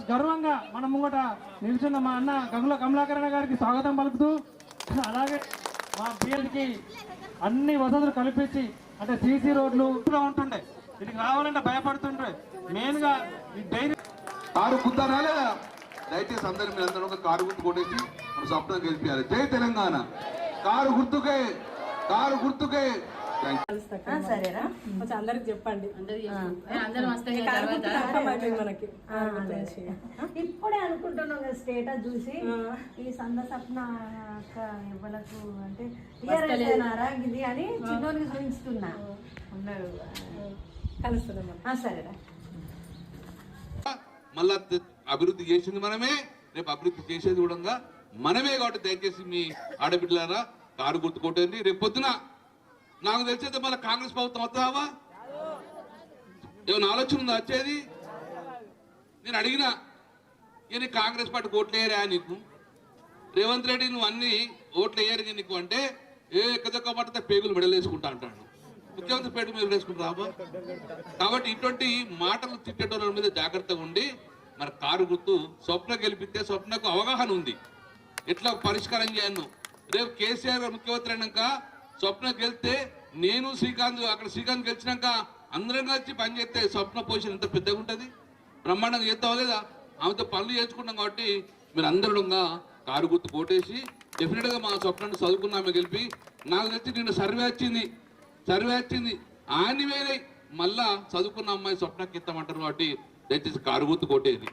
గర్వంగా మన ముంగట నిల్చున్న మా అన్న గంగుల కమలాకరణ గారికి స్వాగతం పలుకుతూ, అలాగే మా పిఎల్కి అన్ని వసతులు కల్పించి, అంటే సీసీ రోడ్లు ఉంటుండే, ఇక్కడికి రావాలంటే భయపడుతుండే. మెయిన్ గా ఈ డైరీ కారు గుద్దా రాలేదా? దయచేసి అందరూ మీరు అందరూ ఒక కారు గుర్తు కొట్టేసి మన స్వప్నం గెలిపించాలి. జై తెలంగాణ. కారు గుర్తుకే, కారు గుర్తుకే. సరేరా, కొంచెం అందరికి చెప్పండి. ఇప్పుడే అనుకుంటున్నాం కదా స్టేటస్ చూసి, ఈ సంద సప్న ఇవ్వలకు అంటే ఇది అని చిన్నోనికి చూపిస్తున్నా ఉన్నారు. కలుస్తున్నాం. సరేరా, మళ్ళా అభివృద్ధి చేసింది మనమే, రేపు అభివృద్ధి చేసేది కూడా మనమే. కాబట్టి దయచేసి మీ ఆడబిడ్డలారా కారు గుర్తు కొట్టండి. రేపు పొద్దున నాకు తెలిసేది మళ్ళీ కాంగ్రెస్ ప్రభుత్వం వస్తావా? ఏమైనా ఆలోచన ఉందా వచ్చేది? నేను అడిగినా, ఇక కాంగ్రెస్ పార్టీకి ఓట్లు వేయరా నీకు? రేవంత్ రెడ్డి నువ్వు అన్ని ఓట్లు వేయరు నీకు అంటే ఎక్కదొక్క పడితే పేగులు మెడలేసుకుంటా అంటాడు. ముఖ్యమంత్రి పేట మీద వేసుకుంటారా? కాబట్టి ఇటువంటి మాటలు తిట్టేటోళ్ళ మీద జాగ్రత్తగా ఉండి, మరి కారు గుర్తు స్వప్న గెలిపితే స్వప్నకు అవగాహన ఉంది ఎట్లా పరిష్కారం చేయను. రేపు కేసీఆర్ గారు ముఖ్యమంత్రి అయినాక స్వప్న గెలిస్తే నేను శ్రీకాంత్, అక్కడ శ్రీకాంత్ గెలిచినాక అందరం కలిసి పనిచేస్తే స్వప్న పొజిషన్ ఎంత పెద్దగా ఉంటుంది, బ్రహ్మాండంగా చేస్తావా లేదా? ఆమెతో పనులు చేసుకుంటాం. కాబట్టి మీరు అందరూ కారు గుర్తు కోటేసి డెఫినెట్ గా మా స్వప్నాన్ని చదువుకున్నామే గెలిపి. నాకు తెలిసి నిన్న సర్వే వచ్చింది ఆని వేరే మళ్ళా చదువుకున్న అమ్మాయి స్వప్నకి ఇస్తామంటారు. కాబట్టి దయచేసి కారు గుర్తు కొట్టేది.